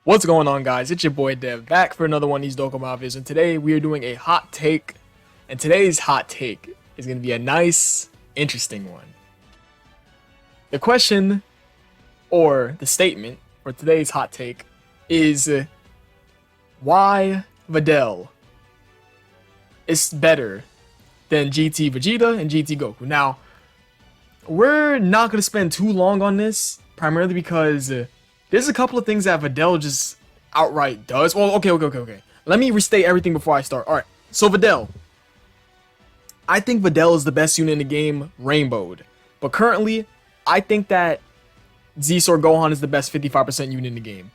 What's going on, guys? It's your boy Dev back for another one of these Dokkan videos, and today we are doing a hot take. And today's hot take is going to be a nice, interesting one. The question, or the statement for today's hot take, is why VIDEL is better than GT VEGETA and GT GOKU. Now, we're not going to spend too long on this, primarily because there's a couple of things that VIDEL just outright does. Well, okay. Let me restate everything before I start. Alright, so VIDEL. I think VIDEL is the best unit in the game, rainbowed. But currently, I think that Z-Sword Gohan is the best 55% unit in the game.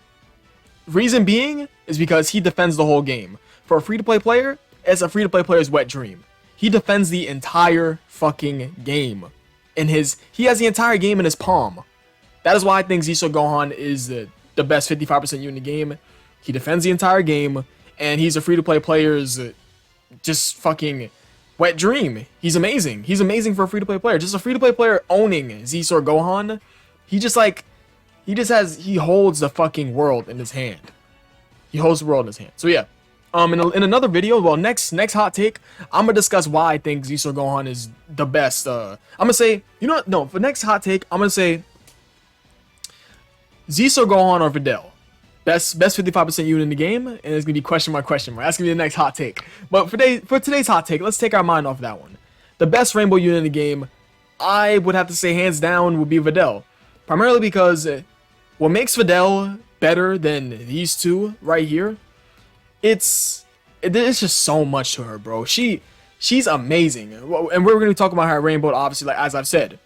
Reason being is because he defends the whole game. For a free-to-play player, it's a free-to-play player's wet dream. He defends the entire fucking game. He has the entire game in his palm. That is why I think Z-Sword Gohan is the best 55% unit in the game. He defends the entire game, and he's a free-to-play player's just fucking wet dream. He's amazing. He's amazing for a free-to-play player. Just a free-to-play player owning Z-Sword Gohan. He holds the fucking world in his hand. He holds the world in his hand. So yeah. In another video, well, next hot take, I'm gonna discuss why I think Z-Sword Gohan is the best. I'm gonna say, you know what? No, for next hot take, I'm gonna say Z-Sword Gohan or VIDEL. Best 55% unit in the game, and it's gonna be question mark. That's gonna be the next hot take. But for today's hot take, let's take our mind off that one. The best rainbow unit in the game, I would have to say hands down would be VIDEL. Primarily because what makes VIDEL better than these two right here, it's just so much to her, bro. She's amazing, and we're gonna be talking about her rainbow, obviously, like as I've said.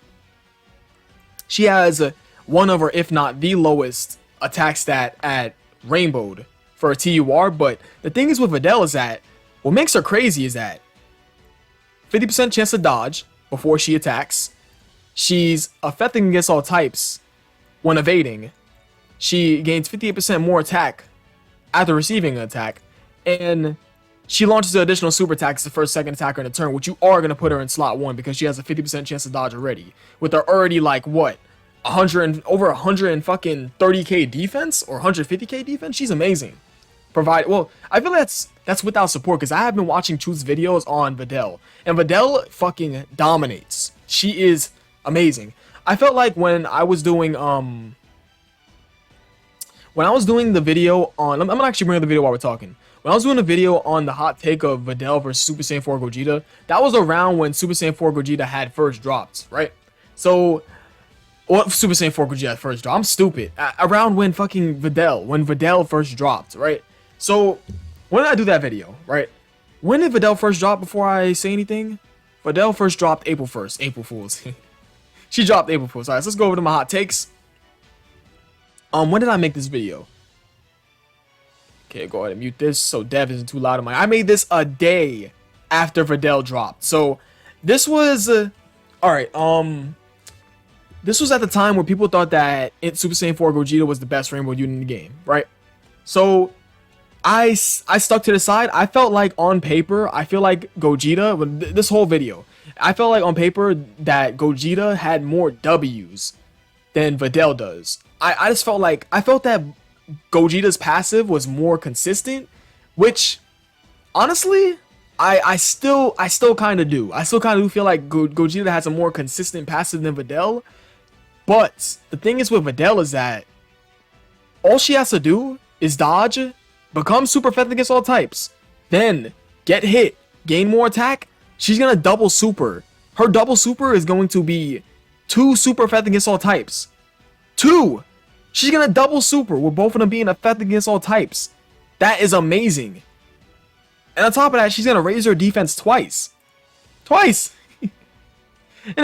She has one of, or if not the lowest attack stat at rainbowed for a TUR, but the thing is with VIDEL is that what makes her crazy is that 50% chance to dodge before she attacks. She's effective against all types when evading. She gains 58% more attack after receiving an attack, and she launches an additional super attack as the first second attacker in a turn, which you are going to put her in slot 1 because she has a 50% chance to dodge already, with her already like what, over 130k defense or 150k defense. She's amazing. Well, I feel that's without support, because I have been watching Truth's videos on VIDEL, and VIDEL fucking dominates. She is amazing. I felt like when I was doing the video on, I'm gonna actually bring up the video while we're talking. When I was doing a video on the hot take of VIDEL versus Super Saiyan 4 Gogeta, that was around when Super Saiyan 4 Gogeta had first dropped, right? So, what Super Saiyan 4 Gogeta first dropped? I'm stupid. Around when fucking VIDEL first dropped, right? So, when did I do that video, right? When did VIDEL first drop before I say anything? VIDEL first dropped April 1st. April Fools. She dropped April Fools. Alright, so let's go over to my hot takes. When did I make this video? Okay, go ahead and mute this so Dev isn't too loud in my... I made this a day after VIDEL dropped. So, this was... Alright, this was at the time where people thought that Super Saiyan 4 Gogeta was the best rainbow unit in the game, right? So, I stuck to the side. I felt like on paper, I feel like Gogeta, this whole video, I felt like on paper that Gogeta had more W's than VIDEL does. I felt that Gogeta's passive was more consistent, which, honestly, I still kind of do. I still kind of do feel like Gogeta has a more consistent passive than VIDEL. But the thing is with VIDEL is that all she has to do is dodge, become super effective against all types, then get hit, gain more attack. She's gonna double super. Her double super is going to be 2 super effective against all types. 2! She's gonna double super with both of them being effective against all types. That is amazing. And on top of that, she's gonna raise her defense twice. Twice! And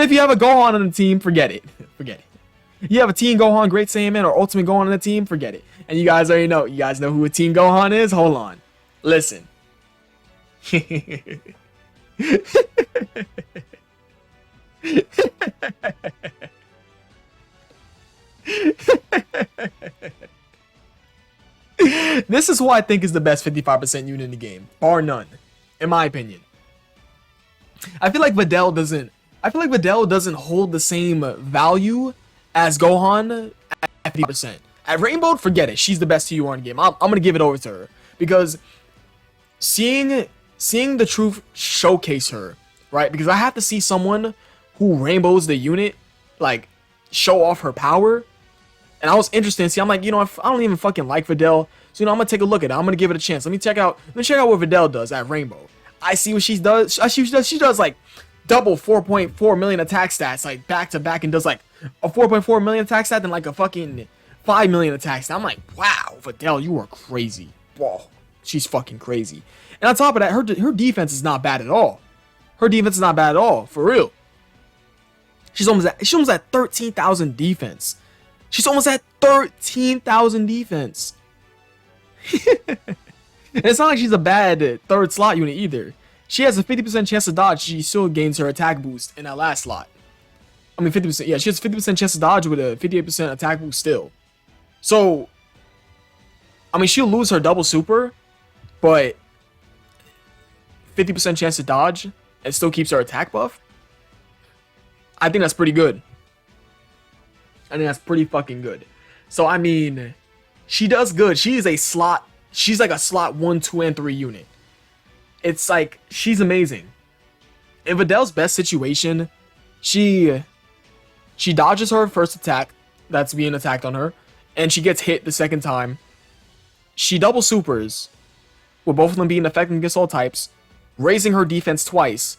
if you have a Gohan on the team, forget it. Forget it. You have a Teen Gohan, Great Saiyaman, or Ultimate Gohan on the team, forget it. And you guys already know. You guys know who a Teen Gohan is? Hold on. Listen. This is who I think is the best 55% unit in the game, bar none, in my opinion. I feel like VIDEL doesn't hold the same value as Gohan at 50%. At Rainbow, forget it. She's the best TUR in the game. I'm gonna give it over to her because seeing the truth showcase her, right? Because I have to see someone who rainbows the unit, like, show off her power. And I was interested in see. I'm like, you know, I don't even fucking like VIDEL, so you know, I'm gonna take a look at it. I'm gonna give it a chance. Let me check out what VIDEL does at Rainbow. I see what she does. She does like double 4.4 million attack stats, like back to back, and does like a 4.4 million attack stat and like a fucking 5 million attack stat. I'm like, wow, VIDEL, you are crazy. Whoa, she's fucking crazy. And on top of that, her defense is not bad at all. Her defense is not bad at all, for real. She's almost at 13,000 defense. She's almost at 13,000 defense. And it's not like she's a bad third slot unit either. She has a 50% chance to dodge. She still gains her attack boost in that last slot. I mean, 50%. Yeah, she has a 50% chance to dodge with a 58% attack boost still. So, I mean, she'll lose her double super, but 50% chance to dodge and still keeps her attack buff. I think that's pretty good. I think that's pretty fucking good. So, I mean, she does good. She is a slot. She's like a slot 1, 2, and 3 unit. It's like, she's amazing. In VIDEL's best situation, she dodges her first attack that's being attacked on her, and she gets hit the second time. She double supers, with both of them being effective against all types, raising her defense twice.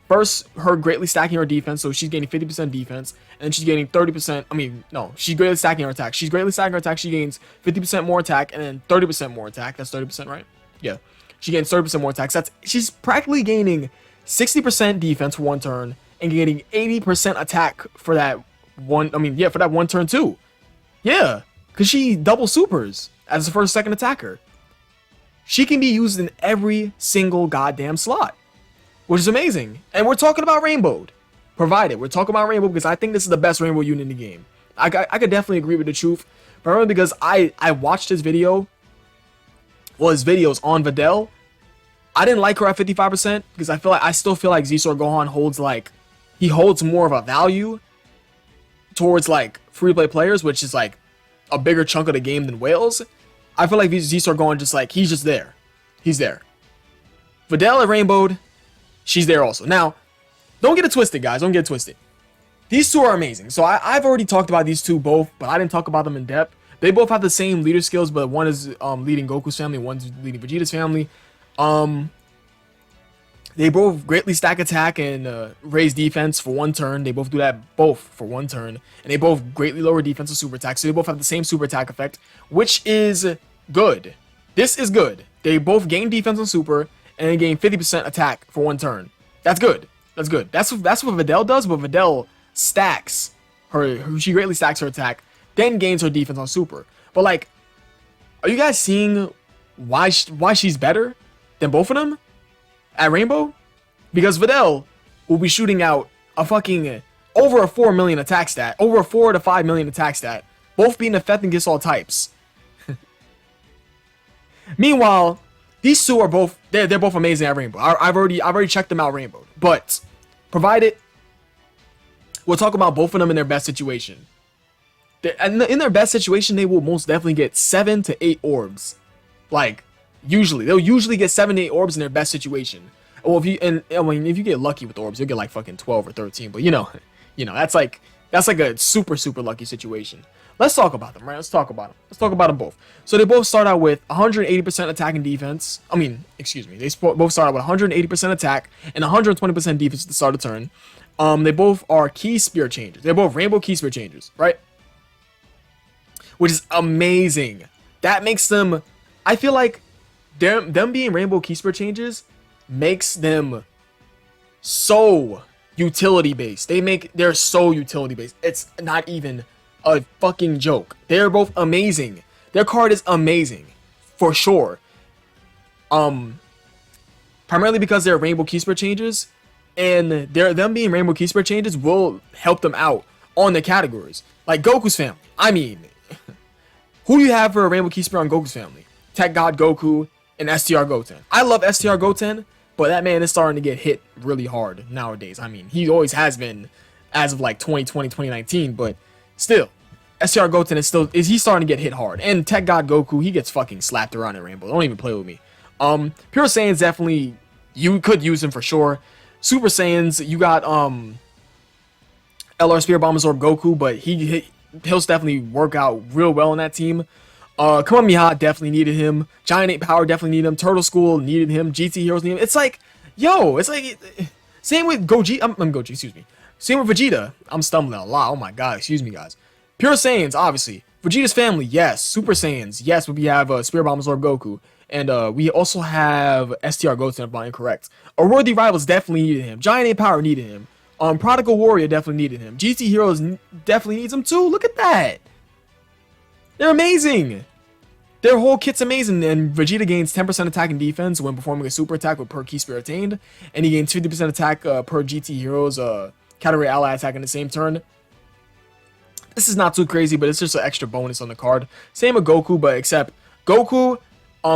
First, her greatly stacking her defense, so she's gaining 50% defense, and she's gaining 30%, I mean, no, she's greatly stacking her attack. She's greatly stacking her attack, she gains 50% more attack, and then 30% more attack. That's 30%, right? Yeah. She gains 30% more attacks. She's practically gaining 60% defense for one turn, and gaining 80% attack for that one, for that one turn too. Yeah, because she double supers as the first, second attacker. She can be used in every single goddamn slot, which is amazing. And we're talking about Rainbowed. Provided. We're talking about Rainbow because I think this is the best Rainbow unit in the game. I could definitely agree with the truth. Primarily because I watched his video. Well, his videos on VIDEL. I didn't like her at 55% because I still feel like Z-Sword Gohan holds more of a value towards like free-to-play players, which is like a bigger chunk of the game than Whales. I feel like Z-Sword Gohan just like, he's just there. He's there. VIDEL at Rainbowed, she's there also. Now, don't get it twisted, guys. Don't get it twisted. These two are amazing. So I've already talked about these two both, but I didn't talk about them in depth. They both have the same leader skills, but one is leading Goku's family, one's leading Vegeta's family. They both greatly stack attack and raise defense for one turn. They both do that both for one turn. And they both greatly lower defense and super attack. So they both have the same super attack effect, which is good. This is good. They both gain defense and super, and they gain 50% attack for one turn. That's good. That's good. That's what VIDEL does, but VIDEL stacks her. She greatly stacks her attack, then gains her defense on super. But like, are you guys seeing why she's better than both of them at Rainbow? Because VIDEL will be shooting out a fucking over a 4 million attack stat, over a 4 to 5 million attack stat, both being effective against all types. Meanwhile, these two are both they're both amazing at Rainbow. I've already checked them out Rainbow, but provided we'll talk about both of them in their best situation. In their best situation, they will most definitely get 7 to 8 orbs. Like, they'll usually get 7 to 8 orbs in their best situation. Well, if you get lucky with orbs, you'll get like fucking 12 or 13. But you know, that's like a super lucky situation. Let's talk about them, right? Let's talk about them. Let's talk about them both. So they both start out with 180% attack and defense. They both start out with 180% attack and 120% defense at the start of the turn. They both are key spear changers. They're both rainbow key spear changers, right? Which is amazing. That makes them, I feel like them being rainbow key spear changers makes them so utility based. They're so utility based. It's not even a fucking joke. They're both amazing. Their card is amazing for sure. Primarily because they're rainbow key spear changers, and them being rainbow key spear changers will help them out on the categories. Like Goku's family. I mean, who do you have for a rainbow key spear on Goku's family? Tech God Goku and STR Goten. I love STR Goten, but that man is starting to get hit really hard nowadays. I mean, he always has been as of like 2020, 2019, but still, STR Goten he's starting to get hit hard. And Tech God Goku, he gets fucking slapped around in Rainbow. Don't even play with me. Pure Saiyans definitely, you could use him for sure. Super Saiyans, you got LR Spirit Bomb Absorb Goku, but he'll definitely work out real well in that team. Kamehameha definitely needed him. Giant Ape Power definitely needed him. Turtle School needed him. GT Heroes needed him. It's like, yo, it's like, same with Goji. I'm Goji, excuse me. Same with Vegeta. I'm stumbling a lot. Oh my god, excuse me, guys. Pure Saiyans, obviously. Vegeta's family, yes. Super Saiyans, yes. We have Spirit Bomb Absorb Goku. And we also have STR Goten, if I'm not incorrect. Worthy Rivals definitely needed him. Giant Ape Power needed him. Prodigal Warrior definitely needed him. GT Heroes definitely needs him too. Look at that. They're amazing. Their whole kit's amazing. And Vegeta gains 10% attack and defense when performing a super attack with per key spirit attained. And he gains 50% attack per GT Heroes category ally attack in the same turn. This is not too crazy, but it's just an extra bonus on the card. Same with Goku, but except Goku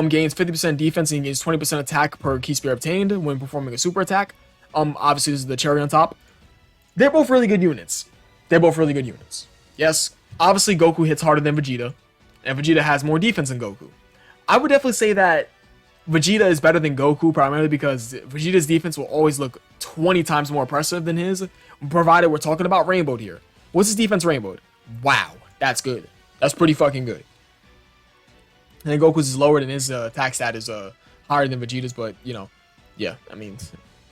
gains 50% defense and he gains 20% attack per key spirit obtained when performing a super attack. Obviously this is the cherry on top. They're both really good units. Yes, obviously Goku hits harder than Vegeta, and Vegeta has more defense than Goku. I would definitely say that Vegeta is better than Goku, primarily because Vegeta's defense will always look 20 times more impressive than his, provided we're talking about rainbowed here. What's his defense rainbowed? Wow, that's good. That's pretty fucking good. And then Goku's is lower than his attack stat is higher than Vegeta's, but, you know, yeah, I mean,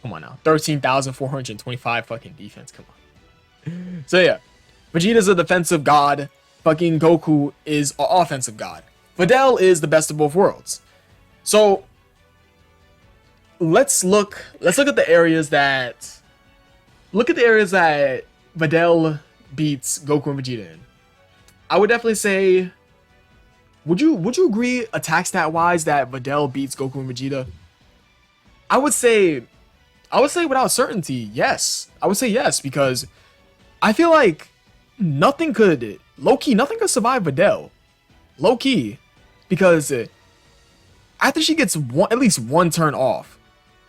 come on now. 13,425 fucking defense, come on. So, yeah, Vegeta's a defensive god. Fucking Goku is an offensive god. VIDEL is the best of both worlds. So, let's look at the areas that... VIDEL beats Goku and Vegeta in. I would definitely say... Would you agree, attack stat wise, that VIDEL beats Goku and Vegeta? I would say without certainty, yes. I would say yes, because I feel like nothing could survive VIDEL. Low key, because after she gets at least one turn off,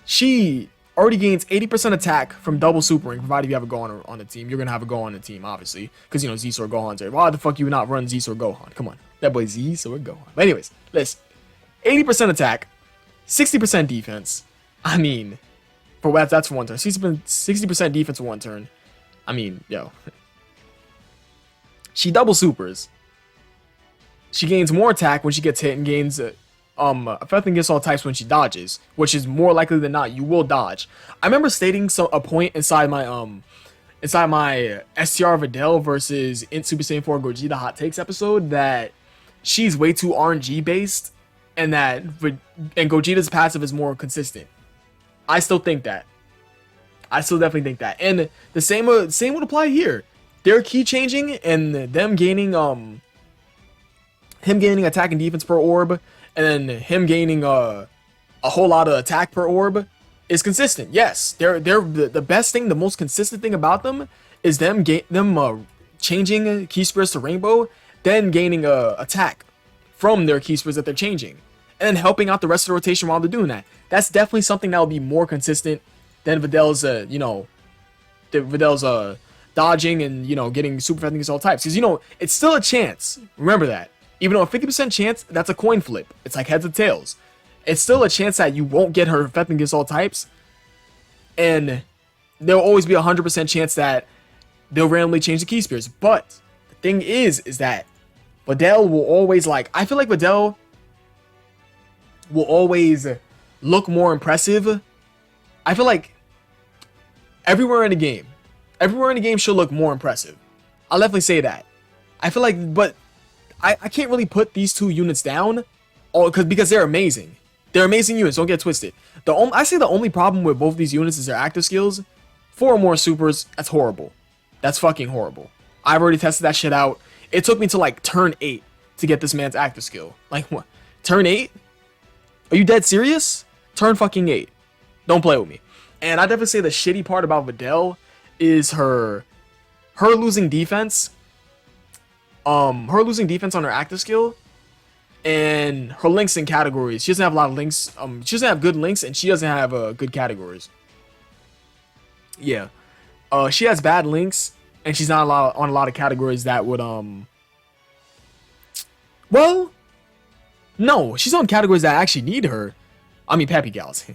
she already gains 80% attack from double supering, provided you have a Gohan on the team. You're gonna have a Gohan on the team, obviously, because you know Z or Gohan's there. Why the fuck you would not run Z or Gohan? Come on. That boy Z, so we're Gohan. But anyways, listen. 80% attack, 60% defense. I mean, that's for one turn. 60% defense for one turn. I mean, yo. She double supers. She gains more attack when she gets hit and gains effect against all types when she dodges, which is more likely than not you will dodge. I remember stating a point inside my STR VIDEL versus Super Saiyan 4 Gogeta hot takes episode that she's way too RNG based, and Gogeta's passive is more consistent. I still think that. I still definitely think that. And the same would apply here. Their key changing and them gaining him gaining attack and defense per orb, and then him gaining a whole lot of attack per orb is consistent. Yes, they're the best thing, the most consistent thing about them is them changing key spirits to rainbow, then gaining attack from their key spirits that they're changing, and then helping out the rest of the rotation while they're doing that. That's definitely something that will be more consistent than VIDEL's dodging and getting super effective against all types, because it's still a chance. Remember that. Even though a 50% chance, that's a coin flip. It's like heads or tails. It's still a chance that you won't get her effective against all types. And there'll always be a 100% chance that they'll randomly change the key spirits. But the thing is that VIDEL will always I feel like VIDEL will always look more impressive. I feel like everywhere in the game she'll look more impressive. I'll definitely say that. I feel like, but I can't really put these two units down because they're amazing. They're amazing units, don't get twisted. I say the only problem with both these units is their active skills. 4 or more supers, that's horrible. That's fucking horrible. I've already tested that shit out. It took me to turn 8 to get this man's active skill. What? Turn 8? Are you dead serious? Turn fucking 8. Don't play with me. And I definitely say the shitty part about VIDEL is her losing defense. Her losing defense on her active skill, and her links and categories. She doesn't have a lot of links. She doesn't have good links, and she doesn't have good categories. Yeah, she has bad links, and she's not on a lot of categories that would Well, no, she's on categories that actually need her. I mean, Peppy Gals.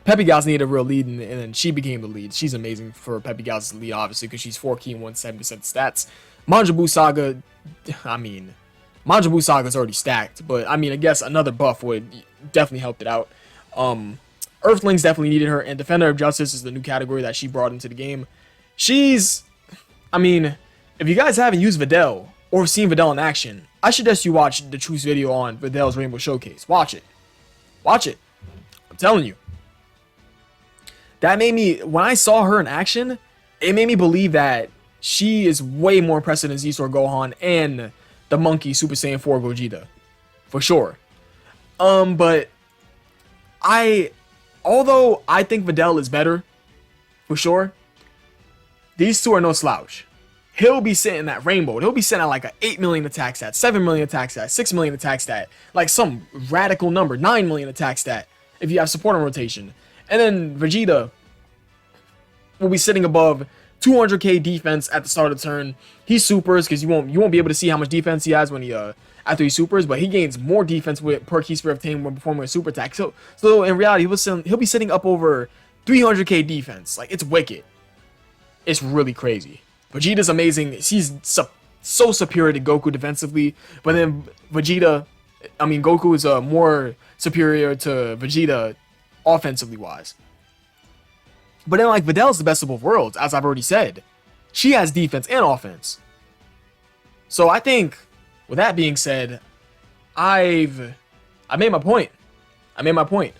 Peppy Gals needed a real lead, and then she became the lead. She's amazing for Peppy Gals' lead, obviously, because she's 4 key and 170% stats. Manjabu Saga, I mean, Manjabu Saga's already stacked, but I mean, I guess another buff would definitely help it out. Earthlings definitely needed her, and Defender of Justice is the new category that she brought into the game. I mean, if you guys haven't used Videl or seen Videl in action, I suggest you watch the Truth's video on Videl's Rainbow Showcase. Watch it. Watch it. I'm telling you. That made me, when I saw her in action, it made me believe that she is way more impressive than Z-Store Gohan and the Monkey Super Saiyan 4 Gogeta. For sure. But although I think Videl is better, for sure, these two are no slouch. He'll be sitting at Rainbow. He'll be sitting at like an 8 million attack stat, 7 million attack stat, 6 million attack stat, like some radical number, 9 million attack stat, if you have support on rotation. And then Vegeta will be sitting above 200k defense at the start of the turn. He supers because you won't be able to see how much defense he has when he after he supers, but he gains more defense with per key spirit obtained when performing a super attack. So in reality, he'll be sitting up over 300k defense. Like, it's wicked. It's really crazy. Vegeta's amazing. He's so superior to Goku defensively, but then Goku is more superior to Vegeta offensively wise. But then, like, Videl's the best of both worlds, as I've already said. She has defense and offense. So I think, with that being said, I made my point. I made my point.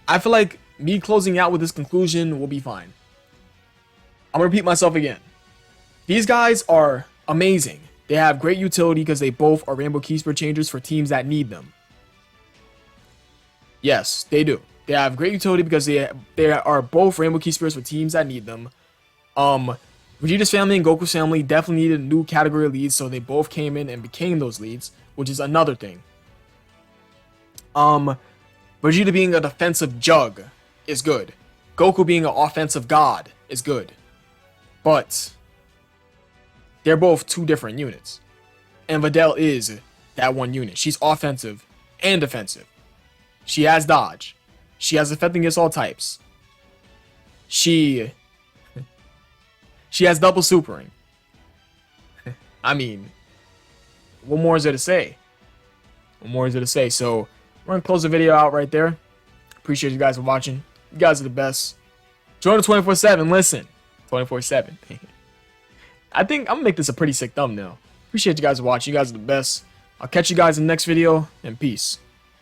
I feel like me closing out with this conclusion will be fine. I'm gonna repeat myself again. These guys are amazing. They have great utility because they both are Rainbow Key Spirit Changers for teams that need them. Yes, they do. They have great utility because they are both Rainbow Key Spirits for teams that need them. Vegeta's family and Goku's family definitely needed new category leads, so they both came in and became those leads, which is another thing. Vegeta being a defensive jug is good. Goku being an offensive god is good. But they're both two different units. And Videl is that one unit. She's offensive and defensive. She has dodge. She has effect against all types. She has double supering. I mean, what more is there to say? What more is there to say? So, we're going to close the video out right there. Appreciate you guys for watching. You guys are the best. Join the 24/7. Listen. 24/7. I think I'm going to make this a pretty sick thumbnail. Appreciate you guys for watching. You guys are the best. I'll catch you guys in the next video, and peace.